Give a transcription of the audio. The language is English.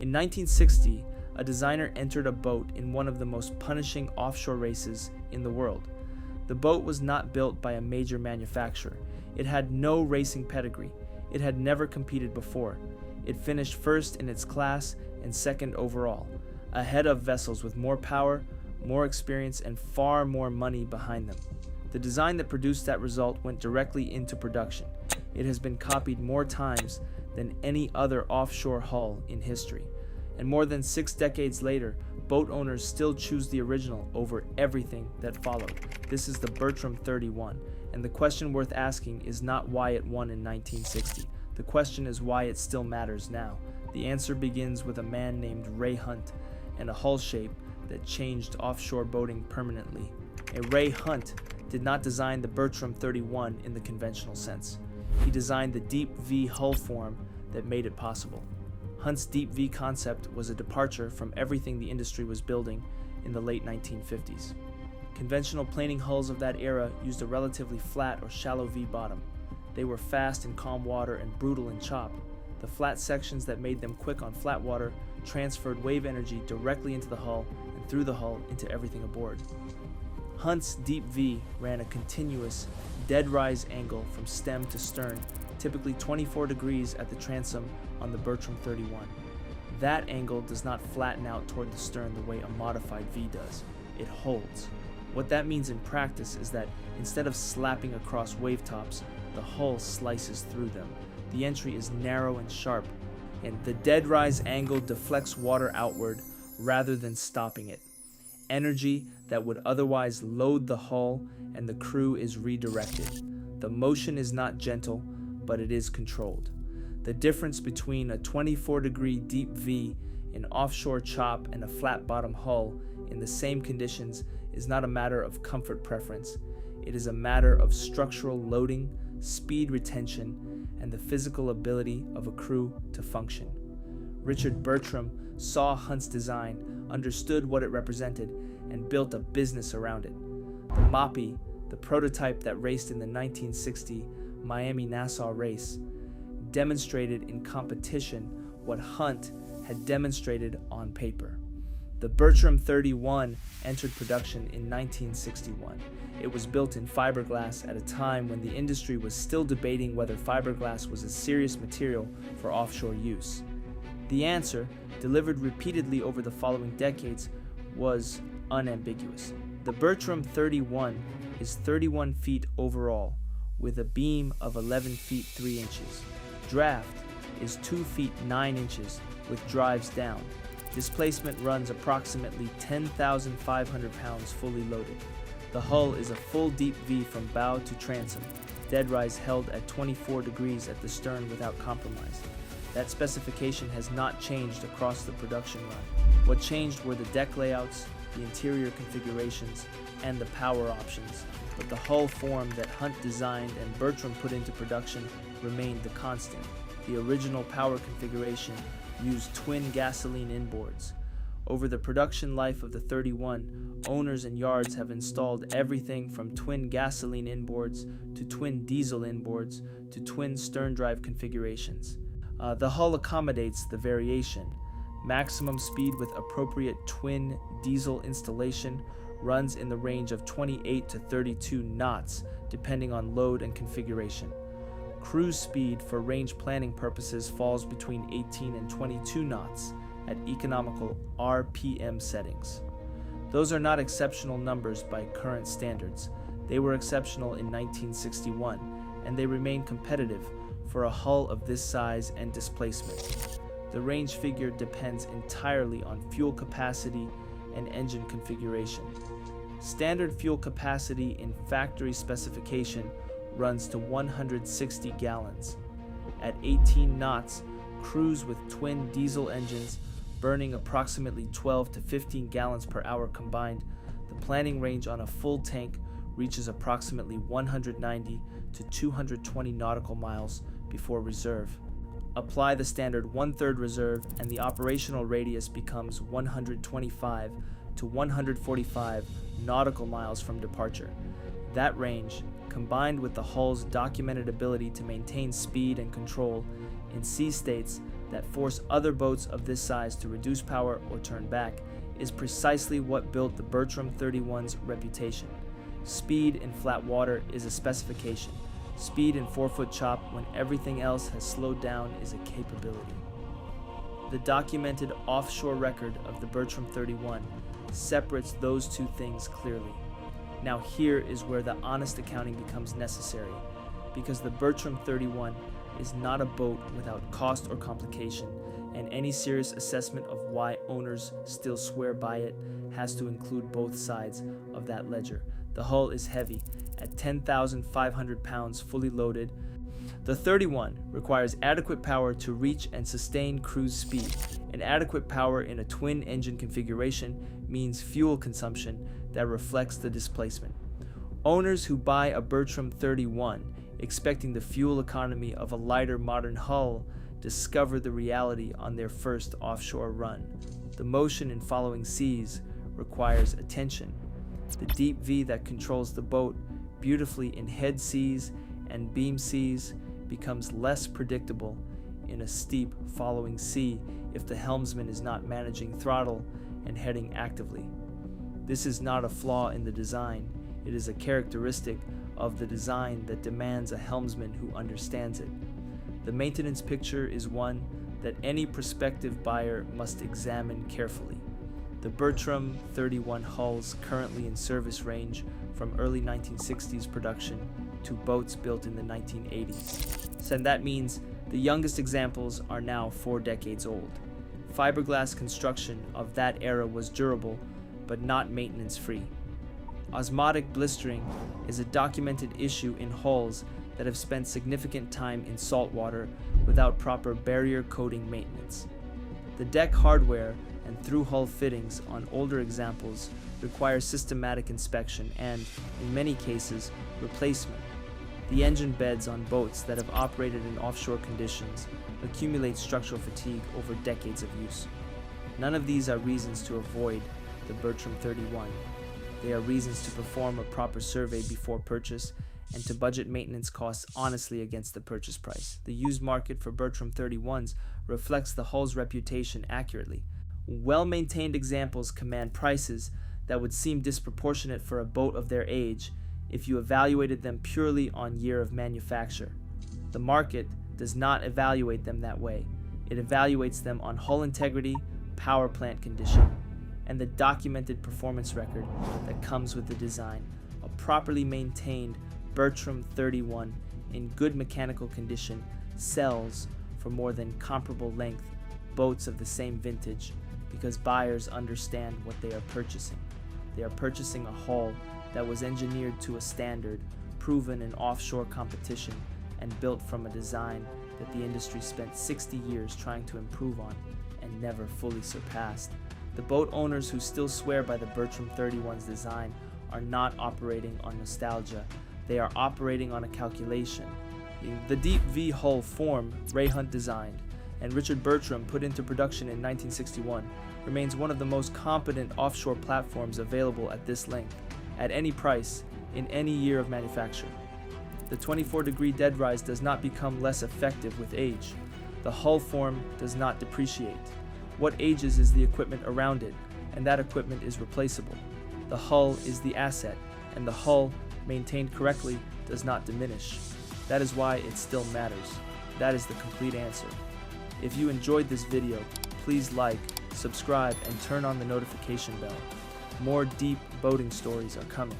In 1960, a designer entered a boat in one of the most punishing offshore races in the world. The boat was not built by a major manufacturer. It had no racing pedigree. It had never competed before. It finished first in its class and second overall, ahead of vessels with more power, more experience, and far more money behind them. The design that produced that result went directly into production. It has been copied more times than any other offshore hull in history. And more than 6 decades later, boat owners still choose the original over everything that followed. This is the Bertram 31, and the question worth asking is not why it won in 1960. The question is why it still matters now. The answer begins with a man named Ray Hunt and a hull shape that changed offshore boating permanently. Ray Hunt did not design the Bertram 31 in the conventional sense. He designed the deep V hull form that made it possible. Hunt's deep V concept was a departure from everything the industry was building in the late 1950s. Conventional planing hulls of that era used a relatively flat or shallow V bottom. They were fast in calm water and brutal in chop. The flat sections that made them quick on flat water transferred wave energy directly into the hull and through the hull into everything aboard. Hunt's deep V ran a continuous deadrise angle from stem to stern, typically 24 degrees at the transom on the Bertram 31. That angle does not flatten out toward the stern the way a modified V does. It holds. What that means in practice is that instead of slapping across wave tops, the hull slices through them. The entry is narrow and sharp, and the deadrise angle deflects water outward rather than stopping it. Energy that would otherwise load the hull and the crew is redirected. The motion is not gentle, but it is controlled. The difference between a 24-degree deep V in offshore chop and a flat bottom hull in the same conditions is not a matter of comfort preference. It is a matter of structural loading, speed retention, and the physical ability of a crew to function. Richard Bertram saw Hunt's design, understood what it represented, and built a business around it. The Moppy, the prototype that raced in the 1960 Miami-Nassau race, demonstrated in competition what Hunt had demonstrated on paper. The Bertram 31 entered production in 1961. It was built in fiberglass at a time when the industry was still debating whether fiberglass was a serious material for offshore use. The answer, delivered repeatedly over the following decades, was unambiguous. The Bertram 31 is 31 feet overall, with a beam of 11 feet 3 inches. Draft is 2 feet 9 inches with drives down. Displacement runs approximately 10,500 pounds fully loaded. The hull is a full deep V from bow to transom, deadrise held at 24 degrees at the stern without compromise. That specification has not changed across the production run. What changed were the deck layouts, the interior configurations, and the power options, but the hull form that Hunt designed and Bertram put into production remained the constant. The original power configuration used twin gasoline inboards. Over the production life of the 31, owners and yards have installed everything from twin gasoline inboards to twin diesel inboards to twin stern drive configurations. The hull accommodates the variation. Maximum speed with appropriate twin diesel installation runs in the range of 28 to 32 knots, depending on load and configuration. Cruise speed for range planning purposes falls between 18 and 22 knots at economical RPM settings. Those are not exceptional numbers by current standards. They were exceptional in 1961, and they remain competitive for a hull of this size and displacement. The range figure depends entirely on fuel capacity and engine configuration. Standard fuel capacity in factory specification runs to 160 gallons. At 18 knots, crews with twin diesel engines burning approximately 12 to 15 gallons per hour combined, the planning range on a full tank reaches approximately 190 to 220 nautical miles before reserve. Apply the standard 1/3 reserve and the operational radius becomes 125 to 145 nautical miles from departure. That range, combined with the hull's documented ability to maintain speed and control in sea states that force other boats of this size to reduce power or turn back is precisely what built the Bertram 31's reputation. Speed in flat water is a specification. Speed in 4-foot chop when everything else has slowed down is a capability. The documented offshore record of the Bertram 31 separates those two things clearly. Now here is where the honest accounting becomes necessary, because the Bertram 31 is not a boat without cost or complication, and any serious assessment of why owners still swear by it has to include both sides of that ledger. The hull is heavy, at 10,500 pounds fully loaded. The 31 requires adequate power to reach and sustain cruise speed, and adequate power in a twin-engine configuration means fuel consumption that reflects the displacement. Owners who buy a Bertram 31 expecting the fuel economy of a lighter modern hull discover the reality on their first offshore run. The motion in following seas requires attention. The deep V that controls the boat beautifully in head seas and beam seas becomes less predictable in a steep following sea if the helmsman is not managing throttle and heading actively. This is not a flaw in the design, it is a characteristic of the design that demands a helmsman who understands it. The maintenance picture is one that any prospective buyer must examine carefully. The Bertram 31 hulls currently in service range from early 1960s production to boats built in the 1980s. And that means the youngest examples are now 4 decades old. Fiberglass construction of that era was durable, but not maintenance-free. Osmotic blistering is a documented issue in hulls that have spent significant time in salt water without proper barrier coating maintenance. The deck hardware and through-hull fittings on older examples require systematic inspection and, in many cases, replacement. The engine beds on boats that have operated in offshore conditions accumulate structural fatigue over decades of use. None of these are reasons to avoid the Bertram 31. They are reasons to perform a proper survey before purchase and to budget maintenance costs honestly against the purchase price. The used market for Bertram 31s reflects the hull's reputation accurately. Well-maintained examples command prices that would seem disproportionate for a boat of their age if you evaluated them purely on year of manufacture. The market does not evaluate them that way. It evaluates them on hull integrity, power plant condition, and the documented performance record that comes with the design. A properly maintained Bertram 31 in good mechanical condition sells for more than comparable length boats of the same vintage because buyers understand what they are purchasing. They are purchasing a hull that was engineered to a standard, proven in offshore competition, and built from a design that the industry spent 60 years trying to improve on and never fully surpassed. The boat owners who still swear by the Bertram 31's design are not operating on nostalgia. They are operating on a calculation. The deep V hull form Ray Hunt designed and Richard Bertram put into production in 1961 remains one of the most competent offshore platforms available at this length, at any price, in any year of manufacture. The 24-degree deadrise does not become less effective with age. The hull form does not depreciate. What ages is the equipment around it, and that equipment is replaceable. The hull is the asset, and the hull, maintained correctly, does not diminish. That is why it still matters. That is the complete answer. If you enjoyed this video, please like, subscribe, and turn on the notification bell. More deep boating stories are coming.